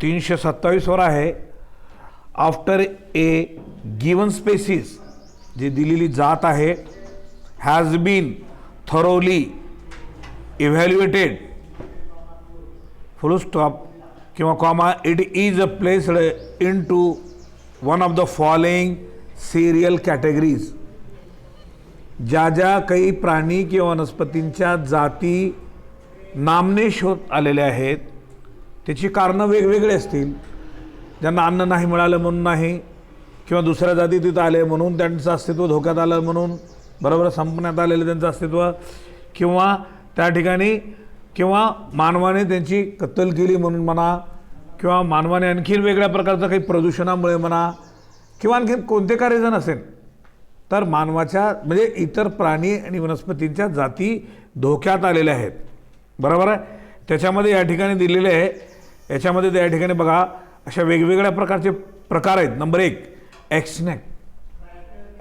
327 वर आहे. After a given species, जी दिलेली जात आहे, has been thoroughly evaluated full stop किंवा comma, it is placed into one of the following serial categories. ज्या ज्या काही प्राणी किंवा वनस्पतींच्या जाती नामनेश होत आलेल्या आहेत त्याची कारणं वेगवेगळे असतील. ज्यांना अन्न नाही मिळालं म्हणून नाही, किंवा दुसऱ्या जाती तिथं आले म्हणून त्यांचं अस्तित्व धोक्यात आलं म्हणून, बरोबर, संपण्यात आलेलं त्यांचं अस्तित्व, किंवा त्या ठिकाणी किंवा मानवाने त्यांची कत्तल केली म्हणून म्हणा, किंवा मानवाने आणखीन वेगळ्या प्रकारचं काही प्रदूषणामुळे म्हणा, किंवा आणखीन कोणते कार्यजण असेल, तर मानवाच्या म्हणजे इतर प्राणी आणि वनस्पतींच्या जाती धोक्यात आलेल्या आहेत. बरोबर आहे. त्याच्यामध्ये या ठिकाणी दिलेले आहे. याच्यामध्ये त्या ठिकाणी बघा अशा वेगवेगळ्या प्रकारचे प्रकार आहेत. नंबर 1 एक्सनेक.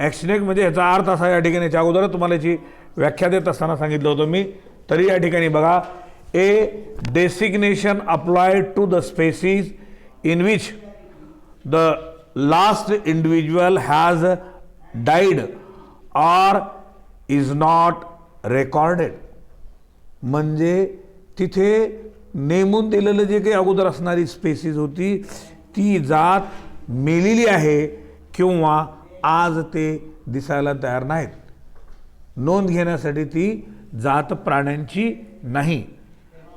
एक्सनेक म्हणजे याचा अर्थ असा, या ठिकाणी याच्या अगोदर तुम्हाला याची व्याख्या देत असताना सांगितलं होतं मी, तरी या ठिकाणी बघा, a designation applied to the species in which the last individual has died or is not recorded. म्हणजे तिथे नेमून दिलेलं जे काही अगोदर असणारी स्पेसीज होती ती जात मेलेली आहे किंवा आज ते दिसायला तयार नाहीत. नोंद घेण्यासाठी ती जात प्राण्यांची नाही,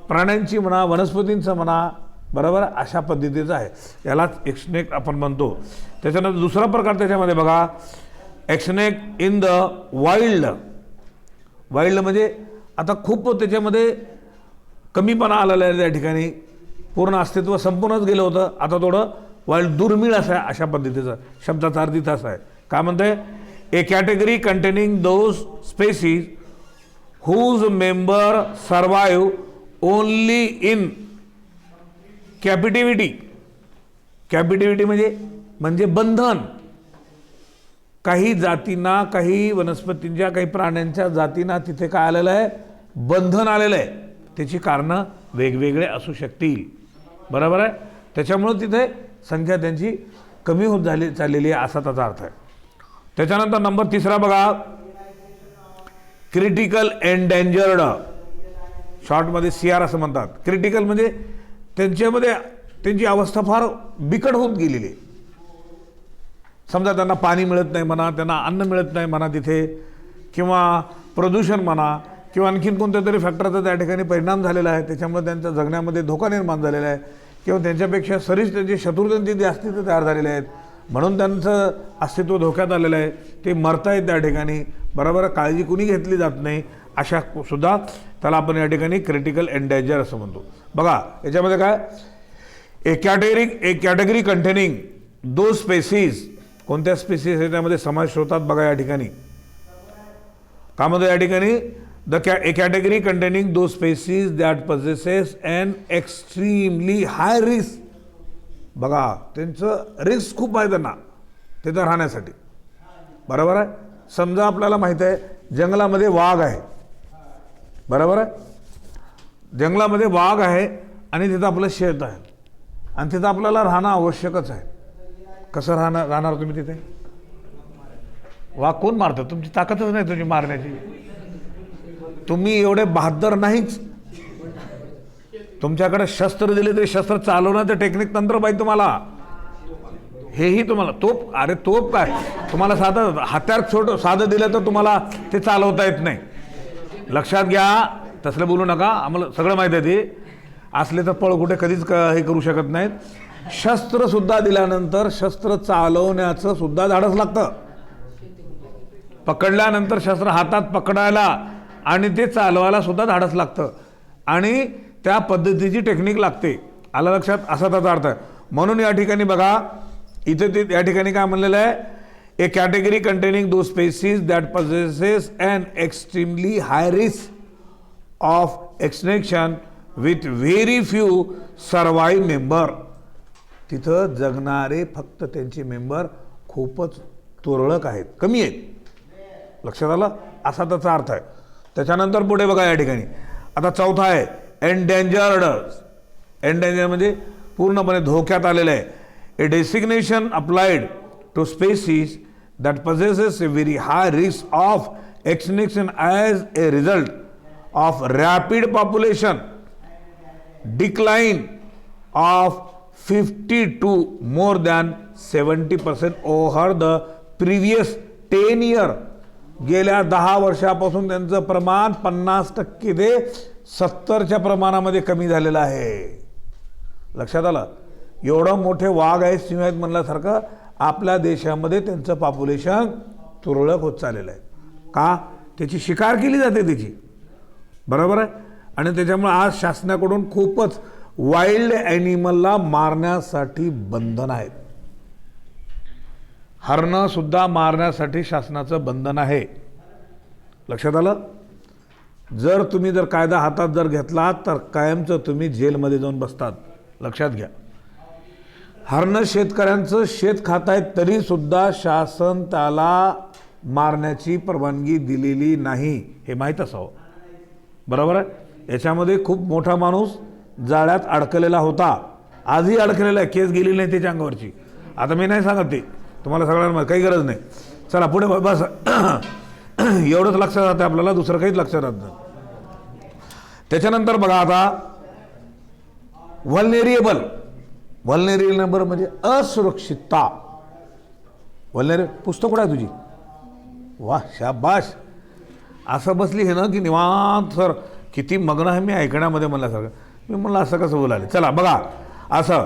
प्राण्यांची म्हणा, वनस्पतींचं म्हणा, बरोबर, अशा पद्धतीचं आहे. यालाच एक्सनेक आपण म्हणतो. त्याच्यानंतर दुसरा प्रकार त्याच्यामध्ये बघा, एक्सनेक इन द वाईल्ड. वाईल्ड म्हणजे आता खूप त्याच्यामध्ये कमीपणा आलेला आहे, त्या ठिकाणी पूर्ण अस्तित्व संपूर्णच गेलं होतं, आता थोडं वाईल्ड दुर्मिळ असं आहे, अशा पद्धतीचं शब्दाचा अर्थ असा आहे. काय म्हणते, a category containing those species whose member survive only in captivity. Captivity म्हणजे बंधन. काही जातींना, काही वनस्पतींच्या, काही प्राण्यांच्या जातींना तिथे काय आलेलं आहे, बंधन आलेलं आहे. त्याची कारणं वेगवेगळे असू शकतील, बरोबर आहे. त्याच्यामुळं तिथे संख्या त्यांची कमी होत चाललेली आहे, असा त्याचा अर्थ आहे. त्याच्यानंतर नंबर 3 बघा, क्रिटिकल एंडेंजर्ड. शॉर्टमध्ये CR असं म्हणतात. क्रिटिकल म्हणजे त्यांच्यामध्ये त्यांची अवस्था फार बिकट होत गेलेली आहे. समजा त्यांना पाणी मिळत नाही म्हणा, त्यांना अन्न मिळत नाही म्हणा तिथे, किंवा प्रदूषण म्हणा, किंवा आणखीन कोणत्या तरी फॅक्टरचा त्या ठिकाणी परिणाम झालेला आहे, त्याच्यामुळे त्यांच्या जगण्यामध्ये धोका निर्माण झालेला आहे, किंवा त्यांच्यापेक्षा सरीच त्यांचे शत्रू त्यांची जे अस्तित्व तयार झालेले आहेत म्हणून त्यांचं अस्तित्व धोक्यात आलेलं आहे, ते मरतायत त्या ठिकाणी, बरोबर, काळजी कुणी घेतली जात नाही, अशा सुद्धा त्याला आपण या ठिकाणी क्रिटिकल एंडेंजर असं म्हणतो. बघा याच्यामध्ये काय, ए कॅटेगरी कंटेनिंग दो स्पेसीज. कोणत्या स्पेसीज आहे त्यामध्ये समावेश होतात बघा या ठिकाणी. का म्हणतो या ठिकाणी, a category containing those species that possesses an extremely high risk. बघा त्यांचं रिस्क खूप आहे त्यांना तिथं राहण्यासाठी, बरोबर आहे. समजा आपल्याला माहिती आहे जंगलामध्ये वाघ आहे, बरोबर आहे, जंगलामध्ये वाघ आहे आणि तिथं आपलं शेत आहे आणि तिथं आपल्याला राहणं आवश्यकच आहे. कसं राहणार तुम्ही तिथे? वाघ कोण मारतं? तुमची ताकदच नाही तुमची मारण्याची, तुम्ही एवढे बहादर नाहीच. तुमच्याकडे शस्त्र दिले तरी शस्त्र चालवण्याचं टेक्निक तंत्र पाहिजे तुम्हाला. हेही तुम्हाला तोप, अरे तोप काय, तुम्हाला साधं हत्यार छोटं साधं दिलं तर तुम्हाला ते चालवता येत नाही. लक्षात घ्या, तसलं बोलू नका, आम्हाला सगळं माहिती आहे ते. असले तर पळ कुठे कधीच हे करू शकत नाहीत. शस्त्र सुद्धा दिल्यानंतर शस्त्र चालवण्याचं सुद्धा धाडस लागतं. पकडल्यानंतर शस्त्र हातात पकडायला आणि ते चालवायला सुद्धा धाडस लागतं आणि त्या पद्धतीची टेक्निक लागते. आलं लक्षात? असा त्याचा अर्थ आहे. म्हणून या ठिकाणी बघा इथे ते या ठिकाणी काय म्हणलेलं आहे, a category containing those species that possesses an extremely high risk of extinction with very few survive member. तिथं जगणारे फक्त त्यांचे मेंबर खूपच तुरळक आहेत, कमी आहेत. लक्षात आलं? असा त्याचा अर्थ आहे. त्याच्यानंतर पुढे बघा या ठिकाणी आता चौथा आहे एंडेंजर्ड. एंडेंजर म्हणजे पूर्णपणे धोक्यात आलेलं आहे. A designation applied to species that possesses a very high risk of extinction as a result of rapid population decline of 50 to more than 70% over the previous 10 year. गेल्या 10 वर्षापासून त्यांचं प्रमाण 50% ते 70च्या प्रमाणामध्ये कमी झालेलं आहे. लक्षात आलं? एवढं मोठे वाघ आहेत, सिंह आहेत म्हणल्यासारखं आपल्या देशामध्ये त्यांचं पॉप्युलेशन तुरळक होत चाललेलं आहे. का? त्याची शिकार केली जाते त्याची, बरोबर आहे. आणि त्याच्यामुळे आज शासनाकडून खूपच वाईल्ड ॲनिमलला मारण्यासाठी बंधन आहेत. हरणं सुद्धा मारण्यासाठी शासनाचं बंधन आहे. लक्षात आलं? जर तुम्ही जर कायदा हातात जर घेतला तर कायमचं तुम्ही जेलमध्ये जाऊन बसतात. लक्षात घ्या. हरणं शेतकऱ्यांचं शेत खात आहेत तरी सुद्धा शासन त्याला मारण्याची परवानगी दिलेली नाही, हे माहीत असावं, बरोबर आहे. याच्यामध्ये खूप मोठा माणूस जाळ्यात अडकलेला होता, आजही अडकलेला आहे, केस गेलेली नाही त्याच्या अंगावरची. आता मी नाही सांगत, ते तुम्हाला सगळ्यांना काही गरज नाही. चला पुढे बस. एवढंच लक्षात राहतं आपल्याला, दुसरं काहीच लक्षात राहत नाही. त्याच्यानंतर बघा आता व्हल्नेरिएबल. व्हल्नेरिएबल म्हणजे असुरक्षितता. पुस्तक कुठं आहे तुझी? वा शाबाश. असं बसली हे ना की निवांत सर किती मग्न आहे मी ऐकण्यामध्ये म्हणल्यासारखं. मी म्हणलं असं कसं बोलाले. चला बघा असं,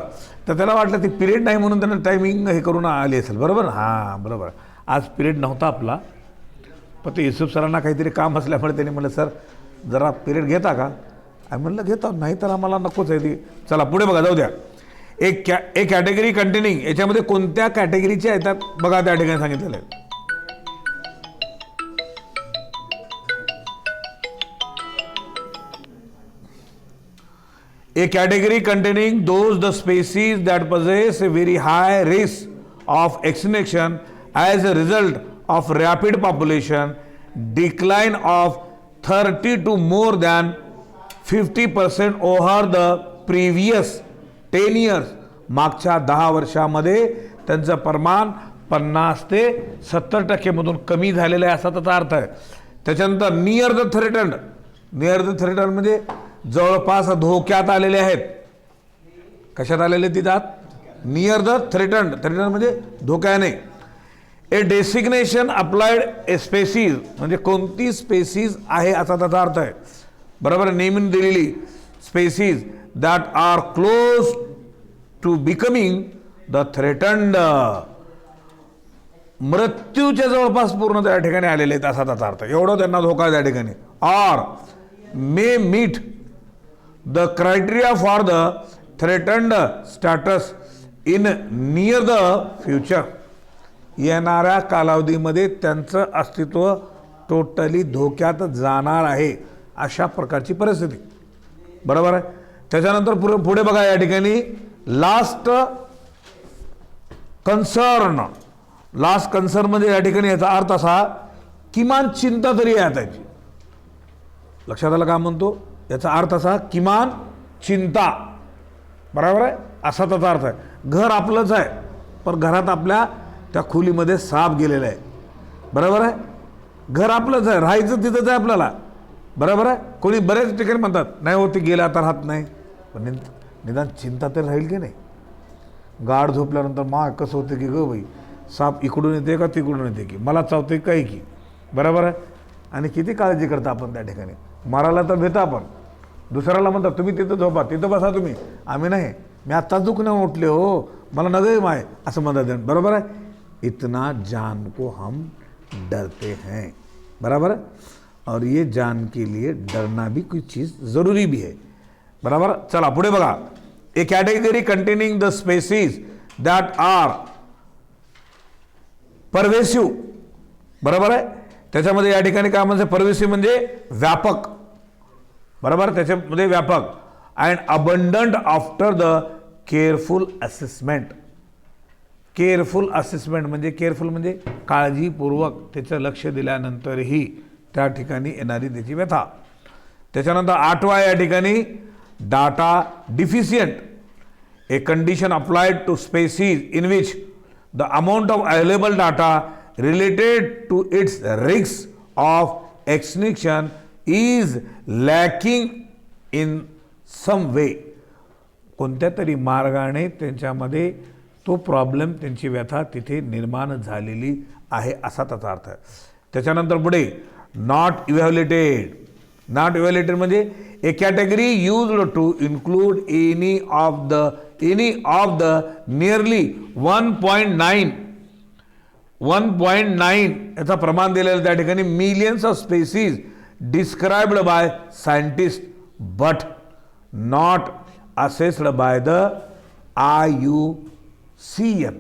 तर त्याला वाटलं ती पिरियड नाही म्हणून त्यानं टायमिंग हे करून आली असेल, बरोबर. हां बरोबर. आज पिरियड नव्हता आपला, पण ते युसुफ सरांना काहीतरी काम असल्यामुळे त्यांनी म्हणलं सर जरा पिरियड घेता का? आम्ही म्हणलं घेतो, नाही तर आम्हाला नकोच आहे ती. चला पुढे बघा, जाऊ द्या. एक कॅटेगरी कंटेनिंग, याच्यामध्ये कोणत्या कॅटेगरीच्या येतात बघा, त्या ठिकाणी सांगितलेलं आहे. A category containing those the species that possess a very high risk of extinction as a result of rapid population decline of 30 to more than 50% over the previous 10 years. मागच्या 10 वर्षामध्ये त्यांचं प्रमाण 50 ते 70% मधून कमी झालेलं आहे असा त्याचा अर्थ आहे. त्याच्यानंतर near the threatened. Near the threatened म्हणजे जवळपास धोक्यात आलेले आहेत. कशात आलेले ती जात? Near the threatened. थ्रेटन्ड म्हणजे धोक्याने. ए डेसिग्नेशन अप्लाइड ए स्पेसीज म्हणजे कोणती स्पेसीज आहे असा त्याचा अर्थ आहे, बरोबर. नेमून दिलेली species that are close to becoming the threatened. मृत्यूच्या जवळपास पूर्ण त्या ठिकाणी आलेले आहेत असा त्याचा अर्थ. एवढं त्यांना धोका आहे त्या ठिकाणी. Or may meet the criteria for the threatened status in near the future. येणाऱ्या कालावधीमध्ये त्यांचं अस्तित्व टोटली धोक्यात जाणार आहे अशा प्रकारची परिस्थिती, बरोबर आहे. त्याच्यानंतर पुढे बघा या ठिकाणी लास्ट कन्सर्न. लास्ट कन्सर्न म्हणजे या ठिकाणी याचा अर्थ असा किमान चिंता तरी आहे त्याची. लक्षात आलं का म्हणतो? याचा अर्थ असा किमान चिंता, बरोबर आहे, असा त्याचा अर्थ आहे. घर आपलंच आहे पण घरात आपल्या त्या खोलीमध्ये साप गेलेला आहे, बरोबर आहे. घर आपलंच आहे, राहायचं तिथंच आहे आपल्याला, बरोबर आहे. कोणी बरेच ठिकाणी म्हणतात नाही होती गेला आता राहत नाही, पण निदान चिंता तर राहील की नाही. गाढ झोपल्यानंतर मा कसं होतं की गं बाई साप इकडून येते का तिकडून येते की मला चावते काही की, बरोबर आहे. आणि किती काळजी करता आपण त्या ठिकाणी. मारायला तर भेटा आपण, दुसऱ्याला म्हणतात तुम्ही तिथं झोपा, तिथं बसा तुम्ही, आम्ही नाही, मी आत्ताच दुखणं उठले हो, मला नगय माय असं म्हणतात, बरोबर आहे. इतना जान को हम डरते हैं, बराबर है. और ये जान के लिए डरना भी कोई चीज़ ज़रूरी भी है, बराबर. चला पुढे बघा. A category containing the species that are pervasive, बरोबर आहे. त्याच्यामध्ये या ठिकाणी काय म्हणजे परवेसिव्ह म्हणजे व्यापक, बरोबर. त्याच्यामध्ये व्यापक and abundant after the careful assessment. Careful assessment म्हणजे केअरफुल म्हणजे काळजीपूर्वक त्याचं लक्ष दिल्यानंतरही त्या ठिकाणी येणारी त्याची व्यथा. त्याच्यानंतर 8वा या ठिकाणी data deficient. a condition applied to species in which the amount of available data related to its risk of extinction is lacking in some way. कोणत्या तरी मार्गाने त्यांच्यामध्ये तो प्रॉब्लेम, त्यांची व्यथा तिथे निर्माण झालेली आहे असा त्याचा अर्थ आहे. त्याच्यानंतर पुढे नॉट इव्हॅल्युएटेड. नॉट इव्हॅल्युएटेड म्हणजे a category used to include any of the nearly 1.9 याचा प्रमाण दिलेलं त्या ठिकाणी millions of species described by scientist but not assessed by the IUCN.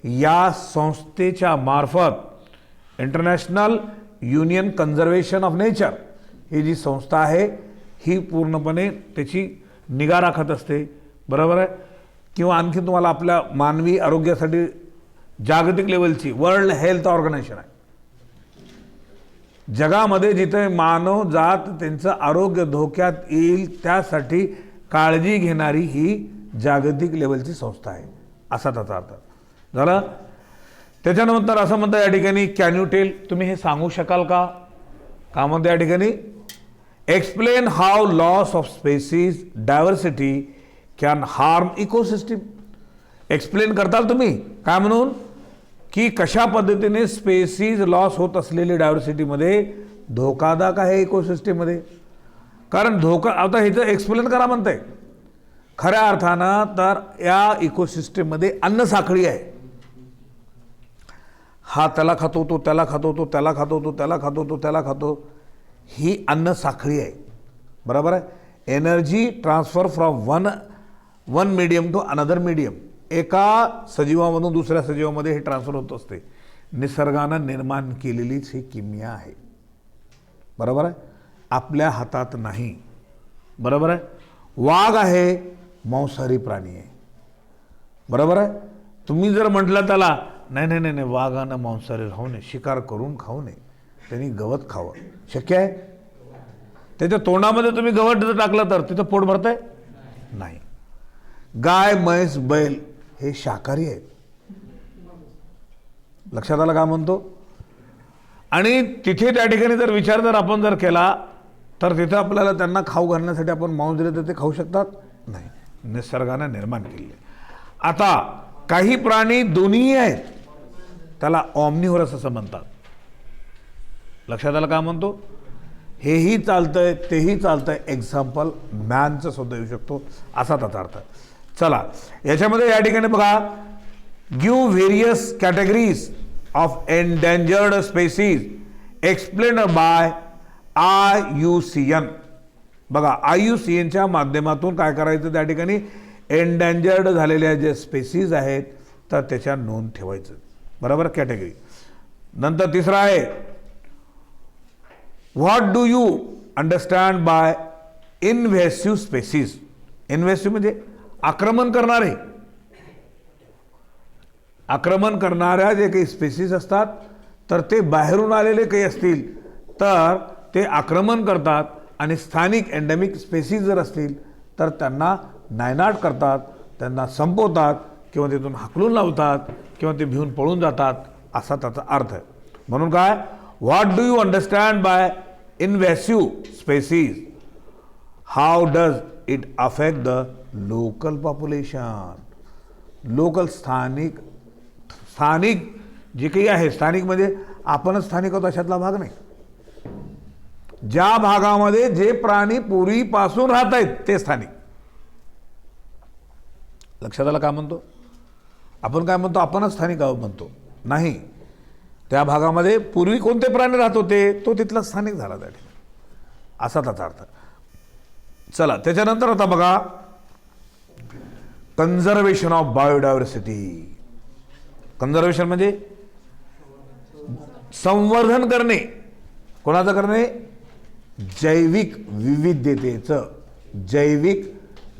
या संस्थेच्या मार्फत international union conservation of nature ही जी संस्था आहे ही पूर्णपणे त्याची निगा राखत असते, बरोबर आहे. किंवा आणखी तुम्हाला आपल्या मानवी आरोग्यासाठी जागतिक लेवलची वर्ल्ड हेल्थ ऑर्गनायझेशन आहे. जगामध्ये जिथे मानव जात त्यांचं आरोग्य धोक्यात येईल त्यासाठी काळजी घेणारी ही जागतिक लेवलची संस्था आहे असा त्याचा अर्थ झाला. त्याच्यानंतर असं म्हणतं या ठिकाणी कॅन यू टेल, तुम्ही हे सांगू शकाल का, का म्हणतं या ठिकाणी explain how loss of species diversity can harm ecosystem. Explain करताल तुम्ही काय म्हणून की कशा पद्धतीने स्पेसीज लॉस होत असलेली डायव्हर्सिटीमध्ये धोकादायक आहे इकोसिस्टीममध्ये. कारण धोका आता ह्याचं एक्सप्लेन करा म्हणतंय. खऱ्या अर्थानं तर या इकोसिस्टीममध्ये अन्न साखळी आहे. हा त्याला खातो, तो त्याला खातो, तो त्याला खातो, तो त्याला खातो, तो त्याला खातो, ही अन्न साखळी आहे, बरोबर आहे. Energy transfer from one medium to another medium. एका सजीवामधून दुसऱ्या सजीवामध्ये हे ट्रान्सफर होत असते. निसर्गानं निर्माण केलेलीच ही किमया आहे, बरोबर आहे. आपल्या हातात नाही, बरोबर आहे. वाघ आहे, मांसाहारी प्राणी आहे, बरोबर आहे. तुम्ही जर म्हटलं त्याला नाही नाही नाही नाही वाघानं मांसाहारी राहू नये, शिकार करून खाऊ नये, त्यांनी गवत खावं, शक्य आहे. त्याच्या तोंडामध्ये तुम्ही गवत जर टाकलं तर तिथं पोट भरतंय नाही. गाय, म्हैस, बैल हे शाकाहारी आहेत, लक्षात आलं का म्हणतो. आणि तिथे त्या ठिकाणी जर विचार जर आपण जर केला तर तिथे आपल्याला त्यांना खाऊ घालण्यासाठी आपण मांस दिले तर ते खाऊ शकतात नाही, निसर्गाने निर्माण केले. आता काही प्राणी दोन्ही आहेत, त्याला ऑमनिव्हरस असं म्हणतात. लक्षात आलं का म्हणतो. हेही चालतंय तेही चालतंय. एक्झाम्पल मॅनचं सुद्धा येऊ शकतो असा त्याचा अर्थ. चला याच्यामध्ये या ठिकाणी बघा give various categories of endangered species explained bye IUCN. बघा IUCNच्या माध्यमातून काय करायचं त्या ठिकाणी एंडेंजर्ड झालेल्या जे स्पेसीज आहेत तर त्याच्या नोंद ठेवायचं, बरोबर. कॅटेगरी नंतर तिसरा आहे what do you understand by invasive species. Invasive म्हणजे आक्रमण करणारे. आक्रमण करणाऱ्या जे काही स्पेसीज असतात तर ते बाहेरून आलेले काही असतील तर ते आक्रमण करतात आणि स्थानिक एंडेमिक स्पेसीज जर असतील तर त्यांना नायनाट करतात, त्यांना संपवतात किंवा तिथून हाकलून लावतात किंवा ते भिवून पळून जातात असा त्याचा अर्थ आहे. म्हणून काय what do you understand by invasive species, how does it affect the local population. Local स्थानिक जे काही आहे, स्थानिक म्हणजे आपणच स्थानिक होतो अशातला भाग नाही. ज्या भागामध्ये जे प्राणी पूर्वीपासून राहत आहेत ते स्थानिक. लक्षात आलं का म्हणतो. आपण काय म्हणतो, आपणच स्थानिक आहोत म्हणतो नाही. त्या भागामध्ये पूर्वी कोणते प्राणी राहत होते तो तिथला स्थानिक झाला त्या ठिकाणी असा त्याचा अर्थ. चला त्याच्यानंतर आता बघा कन्झर्वेशन ऑफ बायोडायव्हर्सिटी. कन्झर्वेशन म्हणजे संवर्धन करणे. कोणाचं करणे, जैविक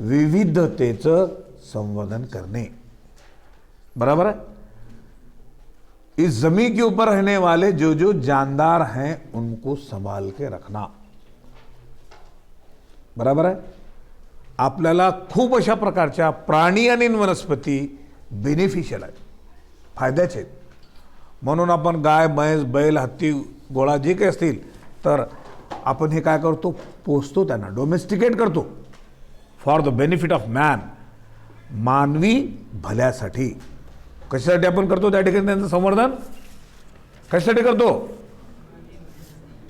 विविधतेचं संवर्धन करणे, बराबर है. इस जमीन के ऊपर रहने वाले जो जो जानदार हैं उनको संभाल के रखना, बराबर है. आपल्याला खूप अशा प्रकारच्या प्राणी आणि वनस्पती बेनिफिशियल आहेत, फायद्याचे आहेत. म्हणून आपण गाय, म्हैस, बैल, हत्ती, घोडा जे काही असतील तर आपण हे काय करतो, पोसतो, त्यांना डोमेस्टिकेट करतो for the benefit of man, मानवी भल्यासाठी. कशासाठी आपण करतो त्या ठिकाणी त्यांचं संवर्धन? कशासाठी करतो?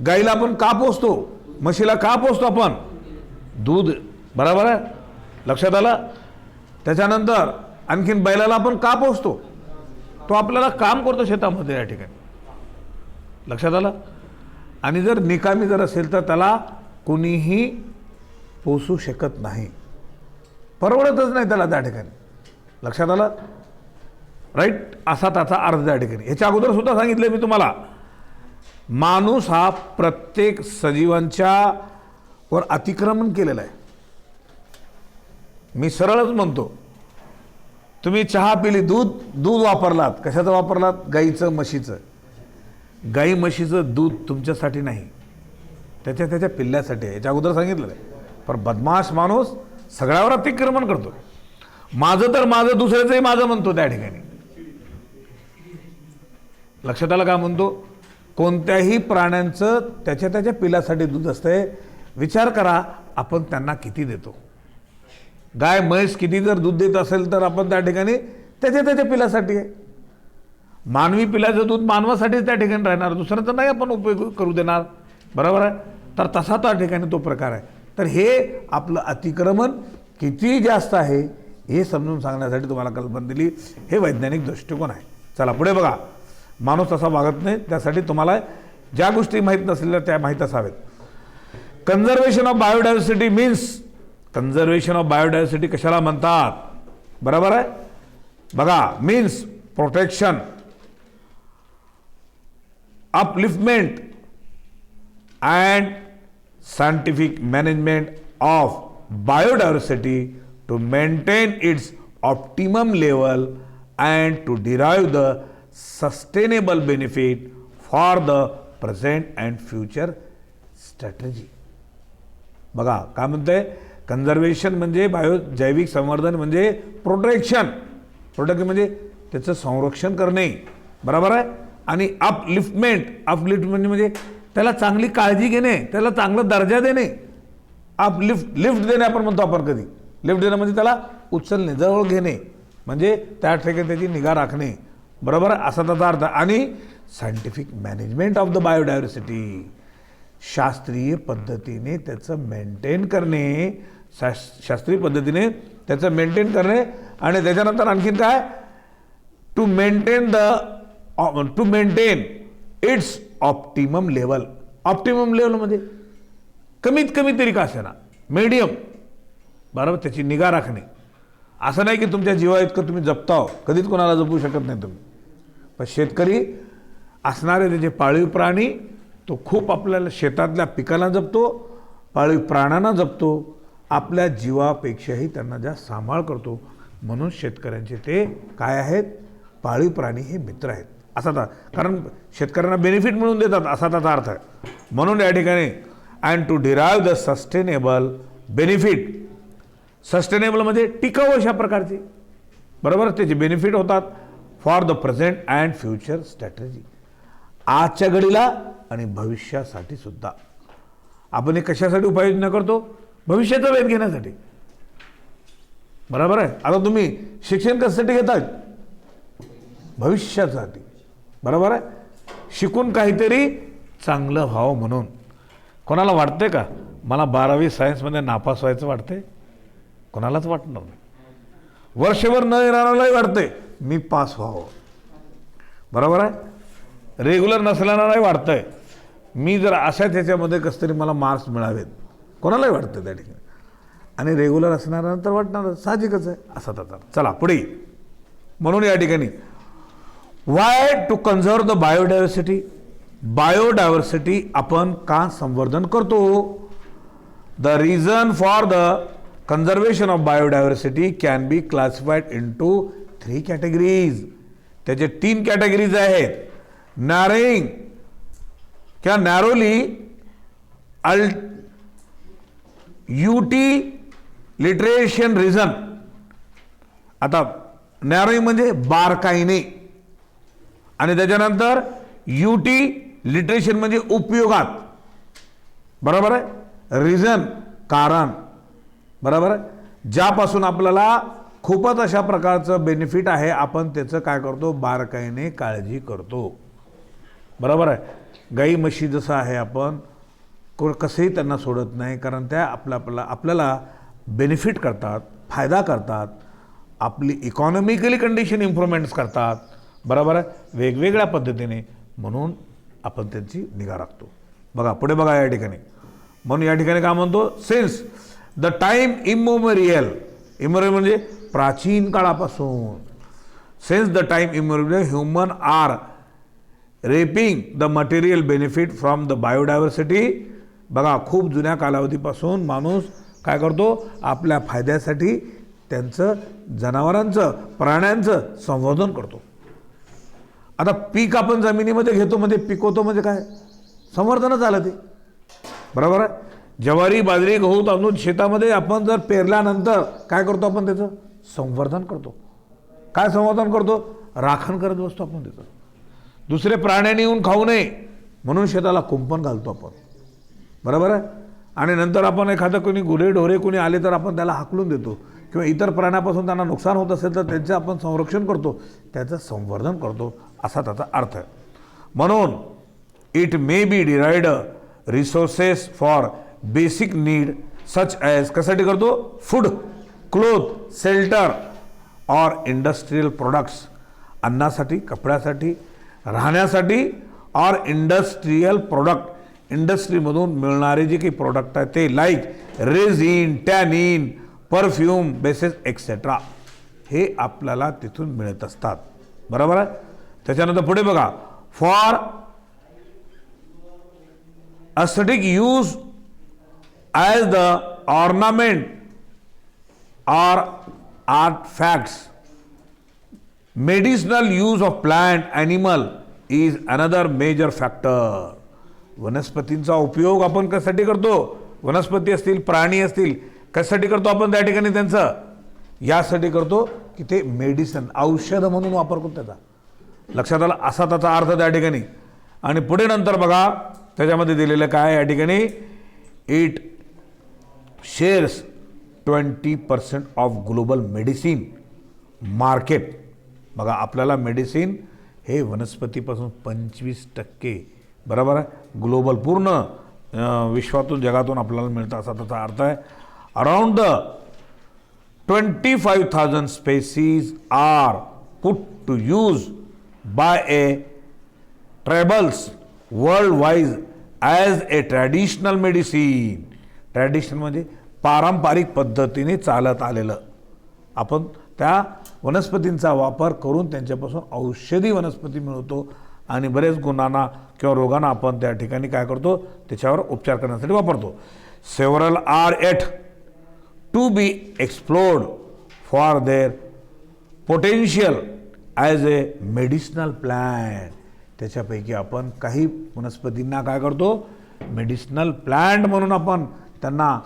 गाईला आपण का पोसतो, म्हशीला का पोसतो आपण? दूध, बरोबर आहे, लक्षात आलं. त्याच्यानंतर आणखीन बैलाला आपण का पोसतो? तो आपल्याला काम करतो शेतामध्ये या ठिकाणी, लक्षात आलं. आणि जर निकामी जर असेल तर त्याला कोणीही पोसू शकत नाही, परवडतच नाही त्याला त्या ठिकाणी, लक्षात आलं, राईट. असा त्याचा अर्थ त्या ठिकाणी. ह्याच्या अगोदर सुद्धा सांगितले मी तुम्हाला, माणूस हा प्रत्येक सजीवांच्या वर अतिक्रमण केलेलं आहे. मी सरळच म्हणतो, तुम्ही चहा पिली, दूध वापरलात, कशाचं वापरलात? गाईचं, म्हशीचं. गाई म्हशीचं दूध तुमच्यासाठी नाही, त्याच्या पिल्ल्यासाठी आहे. याच्या अगोदर सांगितलेलं आहे. पण बदमाश माणूस सगळ्यावर अतिक्रमण करतो. माझं तर माझं, दुसऱ्याचंही माझं म्हणतो त्या ठिकाणी, लक्षात आलं का म्हणतो? कोणत्याही प्राण्यांचं त्याच्या पिल्ल्यासाठी दूध असतंय. विचार करा आपण त्यांना किती देतो. गाय, म्हैस किती जर दूध देत असेल तर आपण त्या ठिकाणी त्याच्या पिल्ल्यासाठी आहे. मानवी पिल्ल्याचं दूध मानवासाठीच त्या ठिकाणी राहणार, दुसऱ्याचं नाही आपण उपयोग करू देणार, बरोबर आहे. तर तसा त्या ठिकाणी तो प्रकार आहे. तर हे आपलं अतिक्रमण किती जास्त आहे हे समजून सांगण्यासाठी तुम्हाला कल्पना दिली. हे वैज्ञानिक दृष्टिकोन आहे. चला पुढे बघा. माणूस तसा वागत नाही, त्यासाठी तुम्हाला ज्या गोष्टी माहीत नसलेल्या त्या माहीत असावेत. Conservation of biodiversity means, conservation of biodiversity कशाला म्हणतात, बरोबर आहे. बघा, means protection, upliftment and scientific management of biodiversity to maintain its optimum level and to derive the sustainable benefit for the present and future strategy. बघा काय म्हणतंय, conservation म्हणजे जैविक संवर्धन म्हणजे प्रोटेक्शन म्हणजे त्याचं संरक्षण करणे, बरोबर आहे. आणि अपलिफ्टमेंट म्हणजे त्याला चांगली काळजी घेणे, त्याला चांगला दर्जा देणे. लिफ्ट देणे आपण म्हणतो, आपण कधी लिफ्ट देणं म्हणजे त्याला उचलणे, जवळ घेणे, म्हणजे त्या ठिकाणी त्याची निगा राखणे, बरोबर आहे, असा त्याचा अर्थ. आणि scientific management of the biodiversity, शास्त्रीय पद्धतीने त्याचं मेंटेन करणे, शास्त्रीय पद्धतीने त्याचं मेंटेन करणे. आणि त्याच्यानंतर आणखीन काय, to maintain its optimum level. Optimum level म्हणजे कमीत कमी तरी का असेना, मीडियम, बरोबर, त्याची निगा राखणे. असं नाही की तुमच्या जीवा इतकं तुम्ही जपताव, कधीच कोणाला जपू शकत नाही तुम्ही. पण शेतकरी असणारे त्याचे पाळीव प्राणी तो खूप आपल्याला शेतातल्या पिकांना जपतो, पाळीव प्राण्यांना जपतो, आपल्या जीवापेक्षाही त्यांना जास्त सांभाळ करतो. म्हणून शेतकऱ्यांचे ते काय आहेत, पाळीव प्राणी हे मित्र आहेत असा. कारण शेतकऱ्यांना बेनिफिट मिळवून देतात असा त्याचा अर्थ आहे. म्हणून या ठिकाणी and to derive the sustainable benefit, sustainable म्हणजे टिकाऊ अशा प्रकारचे, बरोबर, त्याचे बेनिफिट होतात for the present and future strategy, आजच्या घडीला आणि भविष्यासाठी सुद्धा. आपण हे कशासाठी उपाययोजना करतो, भविष्याचा वेध घेण्यासाठी, बरोबर आहे. आता तुम्ही शिक्षण कशासाठी घेतात, भविष्यासाठी, बरोबर आहे. शिकून काहीतरी चांगलं व्हावं म्हणून. कोणाला वाटतंय का मला 12वी सायन्समध्ये नापास व्हायचं वाटतंय? कोणालाच वाटणार नाही. वर्षभर न येणारालाही वाटतंय मी पास व्हावं, बरोबर आहे. रेग्युलर नसणारालाही वाटतंय मी जर अशाच ह्याच्यामध्ये कसं तरी मला मार्क्स मिळावेत, कोणालाही वाटतं त्या ठिकाणी. आणि रेग्युलर असणाऱ्यानंतर वाटणार, साहजिकच आहे असा त्याचा. चला पुढे. म्हणून या ठिकाणी why to conserve the biodiversity, biodiversity आपण का संवर्धन करतो. The reason for the conservation of biodiversity can be classified into 3 categories. त्याचे 3 कॅटेगरीज आहेत. नॅरोइंग किंवा नॅरोली, लिटरेशन रिझन, आता नॅरोइंग म्हणजे बारकाईने, आणि त्याच्यानंतर युटिलिटेशन म्हणजे उपयोगात, बरोबर आहे, रिझन कारण, बरोबर आहे, ज्यापासून आपल्याला खूपच अशा प्रकारचं बेनिफिट आहे, आपण त्याचं काय करतो, बारकाईने काळजी करतो, बरोबर आहे. गाई म्हशी जसं आहे आपण कसंही त्यांना सोडत नाही, कारण त्या आपल्याला बेनिफिट करतात, फायदा करतात, आपली इकॉनॉमिकली कंडिशन इम्प्रूव्हमेंट्स करतात, बरोबर आहे, वेगवेगळ्या पद्धतीने, म्हणून आपण त्यांची निगा राखतो. बघा पुढे बघा या ठिकाणी, म्हणून या ठिकाणी काय म्हणतो, since the time immemorial, immemorial म्हणजे प्राचीन काळापासून, since the time immemorial human are reaping the material benefit from the biodiversity. बघा खूप जुन्या कालावधीपासून माणूस काय करतो, आपल्या फायद्यासाठी त्यांचं जनावरांचं प्राण्यांचं संवर्धन करतो. आता पीक आपण जमिनीमध्ये घेतो म्हणजे पिकवतो म्हणजे काय, संवर्धनच झालं ते, बरोबर आहे. ज्वारी बाजरी गहू तांदूळ शेतामध्ये आपण जर पेरल्यानंतर काय करतो, आपण त्याचं संवर्धन करतो. काय संवर्धन करतो, राखण करत बसतो आपण त्याचं, दुसरे प्राण्यांनी येऊन खाऊ नये म्हणून शेताला कुंपण घालतो आपण, बरोबर आहे. आणि नंतर आपण एखादं कोणी गुरे ढोरे कोणी आले तर आपण त्याला हाकलून देतो, किंवा इतर प्राण्यापासून त्यांना नुकसान होत असेल तर त्यांचं आपण संरक्षण करतो, त्याचं संवर्धन करतो, असा त्याचा अर्थ आहे. म्हणून it may be derived resources for basic need such as, कशासाठी करतो, फूड, क्लोथ, शेल्टर और इंडस्ट्रियल प्रोडक्ट्स, अन्नासाठी, कपड्यासाठी, राहण्यासाठी, और इंडस्ट्रियल प्रोडक्ट, इंडस्ट्रीमधून मिळणारे जे काही प्रोडक्ट आहेत ते, like resin, tannin, perfume, bases etcetera, हे आपल्याला तिथून मिळत असतात, बरोबर आहे. त्याच्यानंतर पुढे बघा, for aesthetic use as the ornament or artifacts, medicinal use of plant animal is another major factor. वनस्पतींचा उपयोग आपण कशासाठी करतो, वनस्पती असतील प्राणी असतील कशासाठी करतो आपण त्या ठिकाणी, त्यांचं यासाठी करतो की ते मेडिसिन औषध म्हणून वापर करतो त्याचा, लक्षात आला, असा त्याचा अर्थ त्या ठिकाणी. आणि पुढे नंतर बघा त्याच्यामध्ये दिलेलं काय या ठिकाणी, it shares 20% of global medicine market. बघा आपल्याला मेडिसिन हे वनस्पतीपासून 25%, बरोबर आहे, ग्लोबल पूर्ण विश्वातून जगातून आपल्याला मिळतं, असा त्याचा अर्थ आहे. Around the 25,000 species are put to use by a tribals world wise as a traditional medicine. Traditional म्हणजे पारंपरिक पद्धतीने चालत आलेलं, आपण त्या वनस्पतींचा वापर करून त्यांच्यापासून औषधी वनस्पती मिळवतो आणि बरेच गुणांना किंवा रोगांना आपण त्या ठिकाणी काय करतो, त्याच्यावर उपचार करण्यासाठी वापरतो. Several are yet to be explored for their potential as a medicinal plant. त्याच्यापैकी आपण काही वनस्पतींना काय करतो, मेडिसिनल प्लॅन्ट म्हणून आपण त्यांना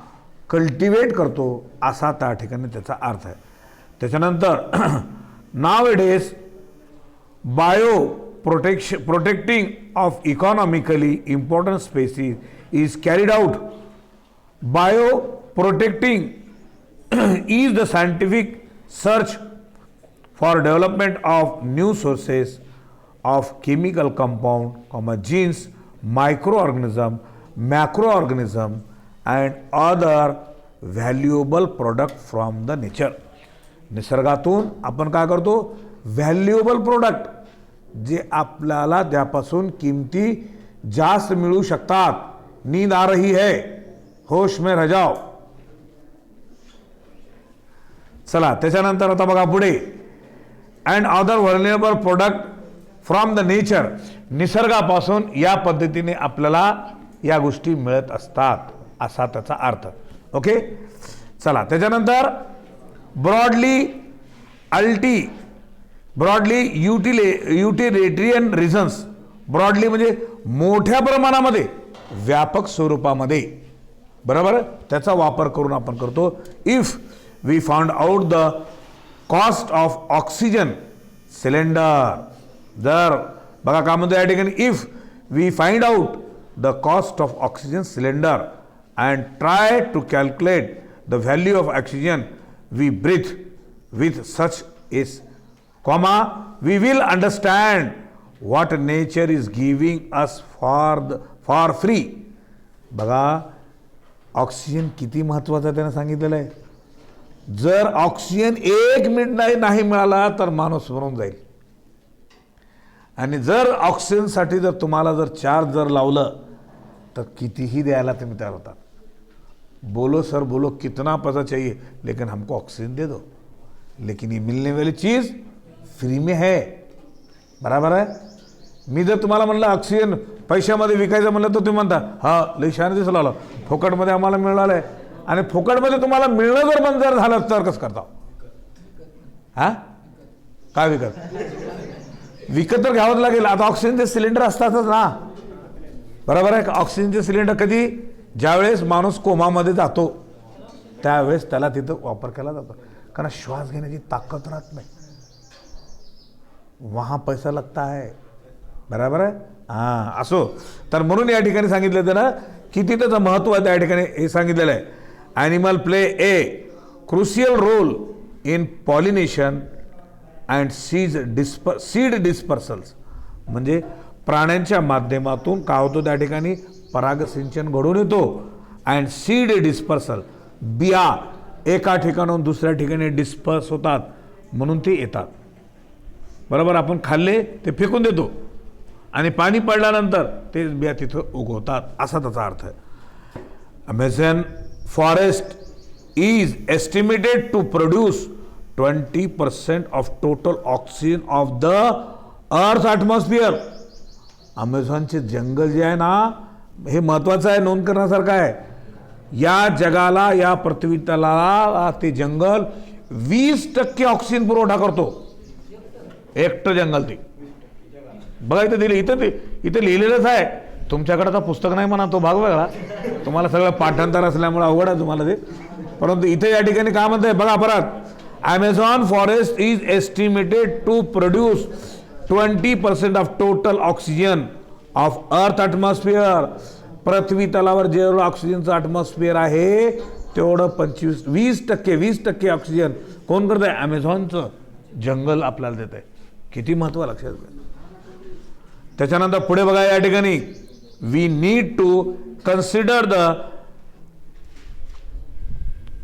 कल्टिवेट करतो, असा त्या ठिकाणी त्याचा अर्थ आहे. त्याच्यानंतर nowadays bio protecting of economically important species is carried out. Bio protecting is the scientific search for development of new sources of chemical compound, genes, microorganism, macroorganism and other valuable product from the nature. निसर्गातून आपण काय करतो, valuable product जे आपल्याला त्यापासून किमती जास्त मिळू शकतात. नींद आ रही है, होश में रह जाओ. चला त्याच्यानंतर आता बघा पुढे, and other vulnerable product from the nature. निसर्गापासून या पद्धतीने आपल्याला या गोष्टी मिळत असतात, असा त्याचा अर्थ. ओके, चला त्याच्यानंतर ब्रॉडली युटिलिटेरियन रिझन्स. ब्रॉडली म्हणजे मोठ्या प्रमाणामध्ये, व्यापक स्वरूपामध्ये, बरोबर, त्याचा वापर करून आपण करतो. If we found out the cost of oxygen cylinder, जर बघा काय म्हणतो या ठिकाणी, if we find out the cost of oxygen cylinder and try to calculate the value of oxygen we breathe with such is comma we will understand what nature is giving us for free. बघा oxygen किती महत्त्वाचा त्यानं सांगितलेलं आहे. जर oxygen 1 minute नाही मिळाला तर माणूस मरून जाईल. आणि जर ऑक्सिजनसाठी जर तुम्हाला जर चार्ज जर लावलं तर कितीही द्यायला तुम्ही तयार होतात. बोलो सर बोलो कितना पैसा चाहिए लेकिन हमको ऑक्सीजन दे दो, लेकिन ये मिलने वाली चीज़ फ्री में है. बराबर आहे. मी जर तुम्हाला म्हणलं ऑक्सिजन पैशामध्ये विकायचं म्हणलं तर तुम्ही म्हणता हा लई छान दिसला आला, फुकटमध्ये आम्हाला मिळालं आहे. आणि फुकटमध्ये तुम्हाला मिळणं जर बंद जर झालं तर कसं करता? हां काय विकत तर घ्यावंच लागेल. आता ऑक्सिजनचे सिलेंडर असतातच ना, बरोबर आहे. ऑक्सिजनचे सिलेंडर कधी, ज्यावेळेस माणूस कोमामध्ये जातो त्यावेळेस त्याला तिथं वापर केला जातो, कारण श्वास घेण्याची ताकद राहत नाही, वहां पैसा लगता है. बराबर आहे. हां असो, तर म्हणून या ठिकाणी सांगितलं होतं ना किती त्याचं महत्त्व आहे. त्या ठिकाणी हे सांगितलेलं आहे, animal play a crucial role in pollination and seed dispersals. म्हणजे प्राण्यांच्या माध्यमातून काय होतं त्या ठिकाणी परागसिंचन घडून येतो. अँड सीड डिस्पर्सल, बिया एका ठिकाणाहून दुसऱ्या ठिकाणी डिस्पर्स होतात म्हणून ते येतात. बरोबर, आपण खाल्ले ते फेकून देतो आणि पाणी पडल्यानंतर ते बिया तिथं उगवतात, असा त्याचा अर्थ आहे. Amazon forest is estimated to produce 20% of total oxygen of the earth atmosphere. अमेझॉनचे जंगल जे आहे ना हे महत्त्वाचं आहे, नोंद करण्यासारखं आहे. या जगाला, या पृथ्वी तलाला ते जंगल 20% ऑक्सिजन पुरवठा करतो. एकटं जंगल ते बघा इथं दिले, इथं लिहिलेलंच आहे. तुमच्याकडे तर पुस्तक नाही म्हणा, तो भाग वेगळा, तुम्हाला सगळं पाठांतर असल्यामुळे अवघड आहे तुम्हाला ते. परंतु इथे या ठिकाणी काय म्हणतंय बघा परत, Amazon forest is estimated to produce 20% of total oxygen of earth atmosphere. पृथ्वी तलावर जेवढं ऑक्सिजनचं ॲटमॉस्फिअर आहे तेवढं 20% ऑक्सिजन कोण करत आहे? ॲमेझॉनचं जंगल आपल्याला देत आहे. किती महत्त्व लक्षात घ्या. त्याच्यानंतर पुढे बघा या ठिकाणी, we need to consider the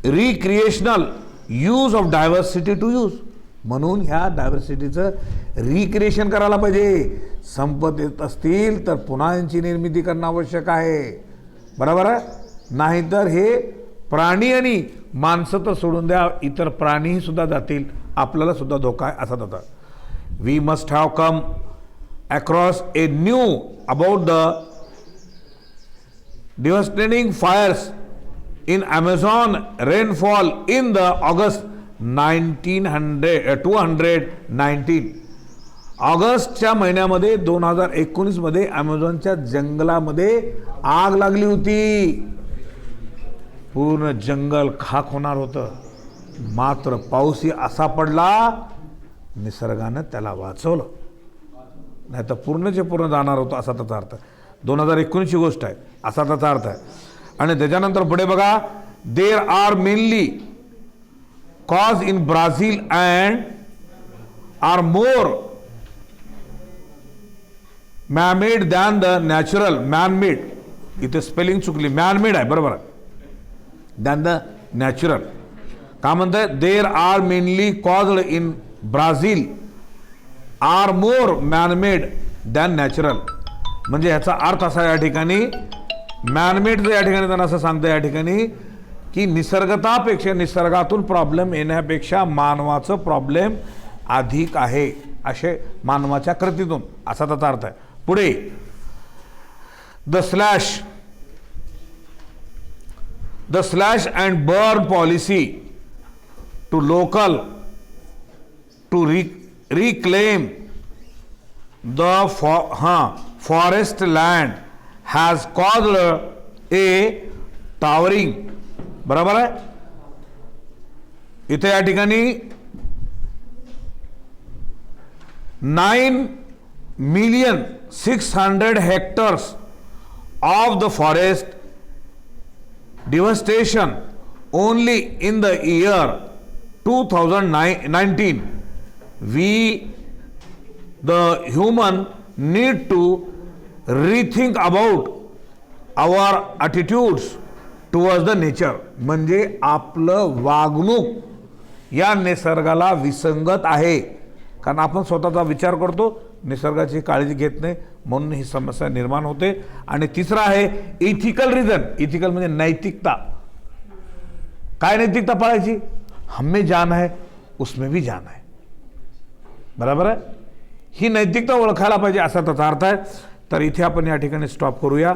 recreational use of diversity to use. म्हणून ह्या डायव्हर्सिटीचं रिक्रिएशन करायला पाहिजे. संपत येत असतील तर पुन्हा यांची निर्मिती करणं आवश्यक आहे. बरोबर आहे. नाहीतर हे प्राणी आणि माणसं तर सोडून द्या, इतर प्राणीही सुद्धा जातील, आपल्याला सुद्धा धोका आहे असा होता. We must have come across a new about the devastating fires in Amazon rainfall in the August 219. ऑगस्टच्या महिन्यामध्ये 2019 मध्ये अमेझॉनच्या जंगलामध्ये आग लागली होती. पूर्ण जंगल खाक होणार होतं. मात्र पाऊसही असा पडला, निसर्गानं त्याला वाचवलं, नाही तर पूर्णचे पूर्ण जाणार होतं असा त्याचा अर्थ. 2019ची गोष्ट आहे असा त्याचा अर्थ आहे. आणि त्याच्यानंतर पुढे बघा, there are mainly cause in Brazil and are more man-made than the natural. Man-made इथे स्पेलिंग चुकली, मॅनमेड आहे बरोबर आहे, दॅन द नॅचरल. का म्हणताय? There are mainly caused in Brazil are more man-made than natural. म्हणजे ह्याचा अर्थ असा या ठिकाणी, मॅनमेडचं या ठिकाणी त्यांना असं सांगतं या ठिकाणी की निसर्गतापेक्षा, निसर्गातून प्रॉब्लेम येण्यापेक्षा मानवाचं प्रॉब्लेम अधिक आहे, असे मानवाच्या कृतीतून असा त्याचा अर्थ आहे. पुढे the slash and burn policy to local to reclaim the forest land has caused a towering, बरोबर आहे. इथे या ठिकाणी 9,600,000 hectares of the forest devastation only in the year 2019. We, the human, need to rethink about our attitudes towards the nature. म्हणजे आपलं वागणूक या निसर्गाला विसंगत आहे, कारण आपण स्वतःचा विचार करतो, निसर्गाची काळजी घेत नाही, म्हणून ही समस्या निर्माण होते. आणि तिसरा आहे इथिकल रिझन. इथिकल म्हणजे नैतिकता. काय नैतिकता पाळायची? हमें जान है उसमें भी जान है, बरोबर आहे. ही नैतिकता ओळखायला पाहिजे असा त्याचा अर्थ आहे. तर इथे आपण या ठिकाणी स्टॉप करूया.